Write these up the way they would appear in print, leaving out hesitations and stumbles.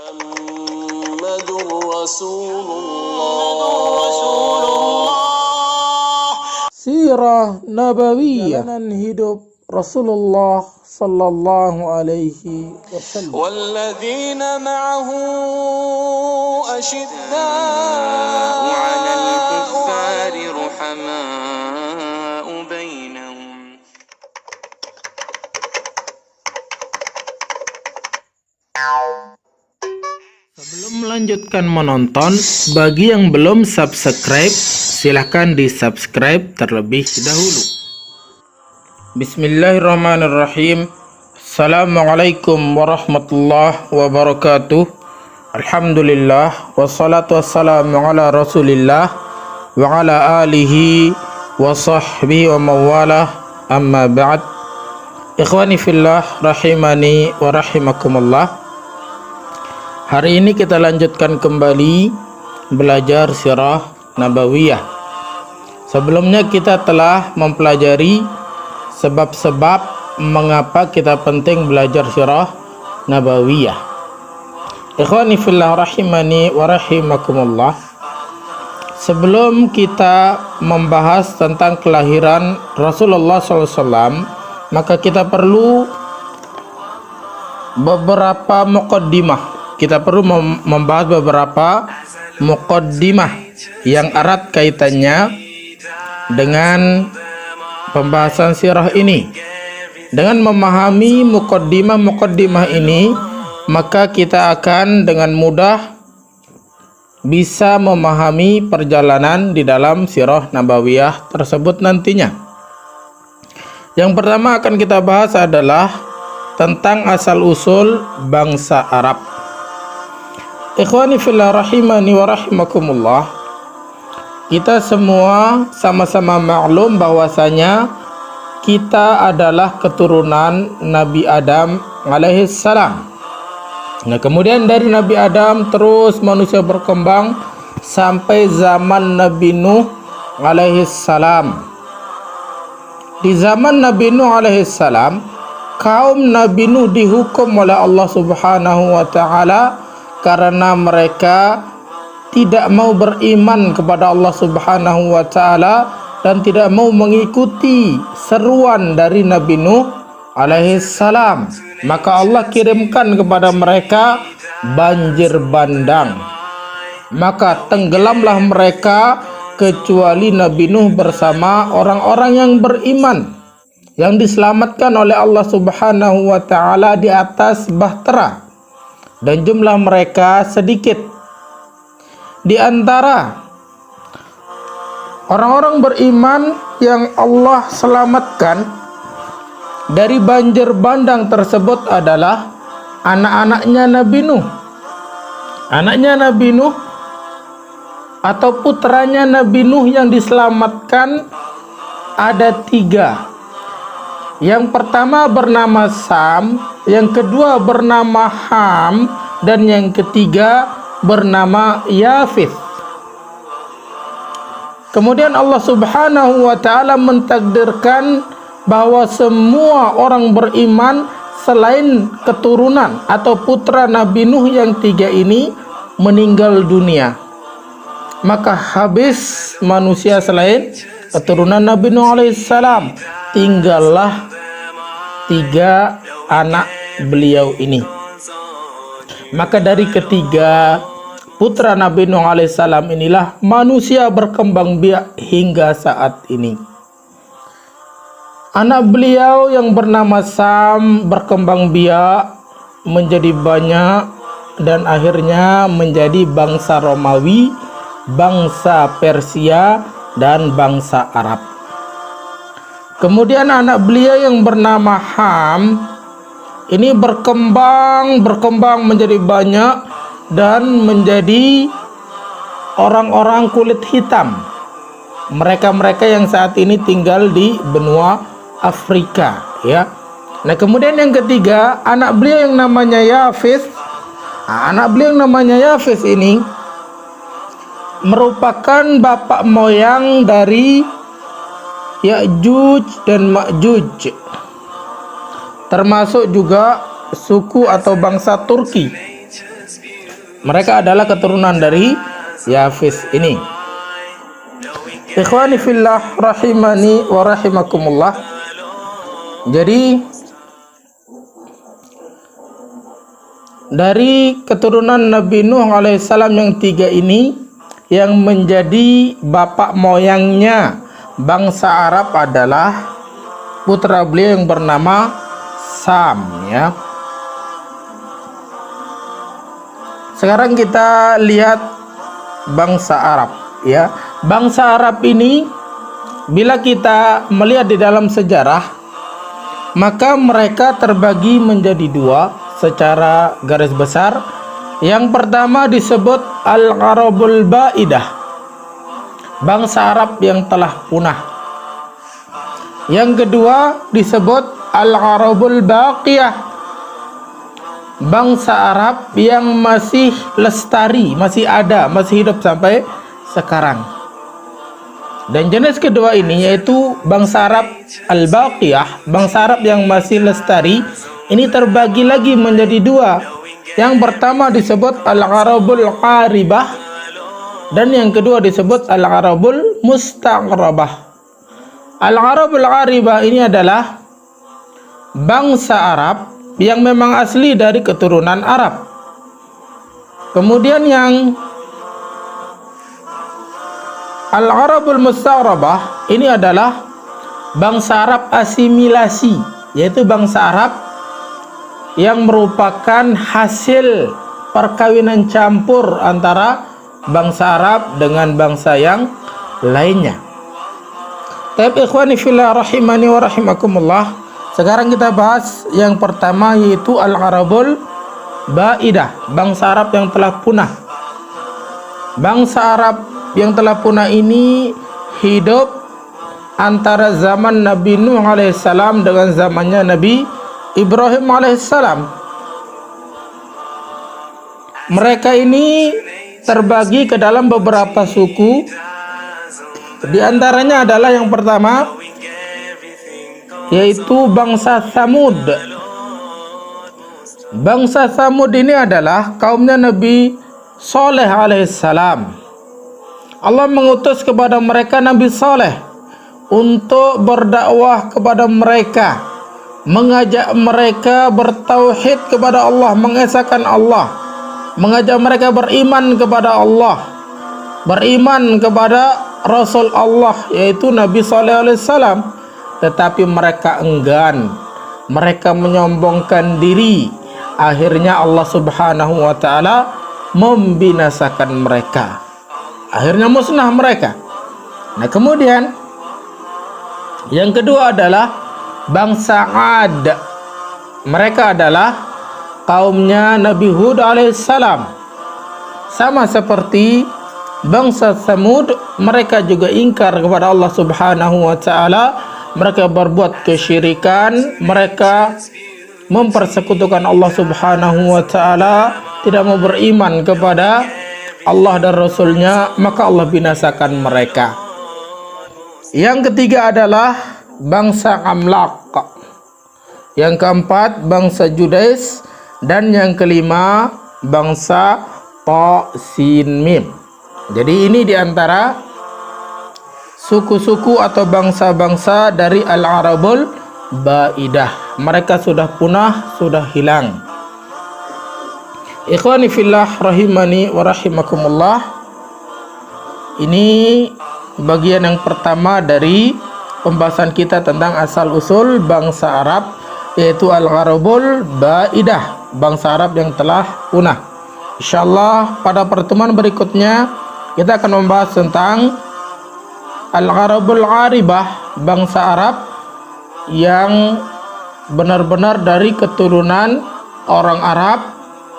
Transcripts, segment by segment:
Muhammadur Rasulullah. Sirah Nabawiyah, jalanan hidup Rasulullah sallallahu alaihi wasallam. Walladzina ma'ahu asyidda'u 'alal kuffari ruhama'u bainahum. Sebelum melanjutkan menonton, bagi yang belum subscribe, silahkan di subscribe terlebih dahulu. Bismillahirrahmanirrahim. Assalamualaikum warahmatullahi wabarakatuh. Alhamdulillah, wassalatu wassalamu ala rasulillah wa ala alihi wa sahbihi wa mawalah, amma ba'd. Ikhwani fillah rahimani wa rahimakumullah. Hari ini kita lanjutkan kembali belajar sirah Nabawiyah. Sebelumnya kita telah mempelajari sebab-sebab mengapa kita penting belajar sirah Nabawiyah. Ikhwani fillah rahimani wa rahimakumullah. Sebelum kita membahas tentang kelahiran Rasulullah SAW, maka kita perlu beberapa muqaddimah. Kita perlu membahas beberapa muqaddimah yang erat kaitannya dengan pembahasan sirah ini. Dengan memahami muqaddimah ini, maka kita akan dengan mudah bisa memahami perjalanan di dalam sirah Nabawiyah tersebut nantinya. Yang pertama akan kita bahas adalah tentang asal-usul bangsa Arab. Ikhwani fillah rahimani wa rahimakumullah. Kita semua sama-sama maklum bahwasanya kita adalah keturunan Nabi Adam alaihissalam. Nah, kemudian dari Nabi Adam terus manusia berkembang sampai zaman Nabi Nuh alaihissalam. Di zaman Nabi Nuh alaihissalam, kaum Nabi Nuh dihukum oleh Allah Subhanahu wa taala karena mereka tidak mau beriman kepada Allah Subhanahu wa taala dan tidak mau mengikuti seruan dari Nabi Nuh alaihissalam. Maka Allah kirimkan kepada mereka banjir bandang. Maka tenggelamlah mereka kecuali Nabi Nuh bersama orang-orang yang beriman yang diselamatkan oleh Allah Subhanahu wa taala di atas bahtera. Dan jumlah mereka sedikit. Di antara orang-orang beriman yang Allah selamatkan dari banjir bandang tersebut adalah anak-anaknya Nabi Nuh. Anaknya Nabi Nuh atau putranya Nabi Nuh yang diselamatkan ada 3. Yang pertama bernama Sam, yang kedua bernama Ham, dan yang ketiga bernama Yafith. Kemudian Allah Subhanahu wa taala mentakdirkan bahwa semua orang beriman selain keturunan atau putra Nabi Nuh yang 3 ini meninggal dunia. Maka habis manusia selain keturunan Nabi Nuh alaihissalam. Tinggallah 3 anak beliau ini. Maka dari ketiga putra Nabi Nuh alaihissalam inilah manusia berkembang biak hingga saat ini. Anak beliau yang bernama Sam berkembang biak menjadi banyak dan akhirnya menjadi bangsa Romawi, bangsa Persia, dan bangsa Arab. Kemudian anak beliau yang bernama Ham ini berkembang menjadi banyak dan menjadi orang-orang kulit hitam. Mereka-mereka yang saat ini tinggal di benua Afrika, ya. Nah, kemudian yang ketiga, anak beliau yang namanya Yafith. Anak beliau yang namanya Yafith ini merupakan bapak moyang dari Ya'juj dan Ma'juj, termasuk juga suku atau bangsa Turki. Mereka adalah keturunan dari Yafis ini. Ikhwani fillah rahimani wa rahimakumullah. Jadi dari keturunan Nabi Nuh alaihissalam yang 3 ini, yang menjadi bapak moyangnya bangsa Arab adalah putra beliau yang bernama Sam, ya. Sekarang kita lihat bangsa Arab, ya. Bangsa Arab ini bila kita melihat di dalam sejarah, maka mereka terbagi menjadi 2 secara garis besar. Yang pertama disebut Al-Arabul Ba'idah, bangsa Arab yang telah punah. Yang kedua disebut Al-Arabul Baqiyah, bangsa Arab yang masih lestari, masih ada, masih hidup sampai sekarang. Dan jenis kedua ini yaitu bangsa Arab Al-Baqiyah, bangsa Arab yang masih lestari, ini terbagi lagi menjadi 2. Yang pertama disebut Al-Arabul Qaribah, dan yang kedua disebut Al-Arabul Mustaqrabah. Al-Arabul Qaribah ini adalah bangsa Arab yang memang asli dari keturunan Arab. Kemudian yang Al-Arabul Mustaqrabah ini adalah bangsa Arab asimilasi, yaitu bangsa Arab yang merupakan hasil perkawinan campur antara bangsa Arab dengan bangsa yang lainnya. Tapi ikhwani fillah rahimani wa rahimakumullah, sekarang kita bahas yang pertama yaitu Al-Arabul Ba'idah, bangsa Arab yang telah punah. Bangsa Arab yang telah punah ini hidup antara zaman Nabi Nuh alaihissalam dengan zamannya Nabi Ibrahim alaihissalam. Mereka ini terbagi ke dalam beberapa suku. Di antaranya adalah yang pertama yaitu bangsa Tsamud. Bangsa Tsamud ini adalah kaumnya Nabi Saleh alaihissalam. Allah mengutus kepada mereka Nabi Saleh untuk berdakwah kepada mereka, mengajak mereka bertauhid kepada Allah, mengesahkan Allah, mengajak mereka beriman kepada Allah, beriman kepada Rasul Allah yaitu Nabi Saleh alaihissalam. Tetapi mereka enggan, mereka menyombongkan diri. Akhirnya Allah Subhanahu wa taala membinasakan mereka. Akhirnya musnah mereka. Nah, kemudian yang kedua adalah bangsa Ad. Mereka adalah kaumnya Nabi Hud alaihissalam. Sama seperti bangsa Tsamud, mereka juga ingkar kepada Allah Subhanahu wa taala. Mereka berbuat kesyirikan, mereka mempersekutukan Allah Subhanahu wa taala, tidak mau beriman kepada Allah dan Rasulnya, maka Allah binasakan mereka. Yang ketiga adalah bangsa Amlaq. Yang keempat bangsa Judais, dan yang kelima bangsa Ta Sin Mim. Jadi ini diantara suku-suku atau bangsa-bangsa dari Al-Arabul Ba'idah. Mereka sudah punah, sudah hilang. Ikhwani fillah rahimani wa rahimakumullah. Ini bagian yang pertama dari pembahasan kita tentang asal-usul bangsa Arab, yaitu Al-Arabul Ba'idah, bangsa Arab yang telah punah. Insyaallah pada pertemuan berikutnya kita akan membahas tentang Al-Arabul Aribah, bangsa Arab yang benar-benar dari keturunan orang Arab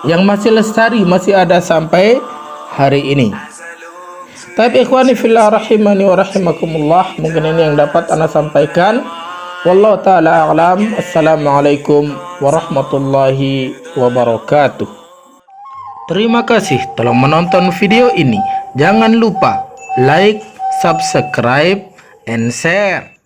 yang masih lestari, masih ada sampai hari ini. Tapi ikhwani fillah rahimani wa rahimakumullah, mungkin ini yang dapat ana sampaikan. Wallahu taala a'lam. Assalamualaikum warahmatullahi wabarakatuh. Terima kasih telah menonton video ini. Jangan lupa like, subscribe, and share.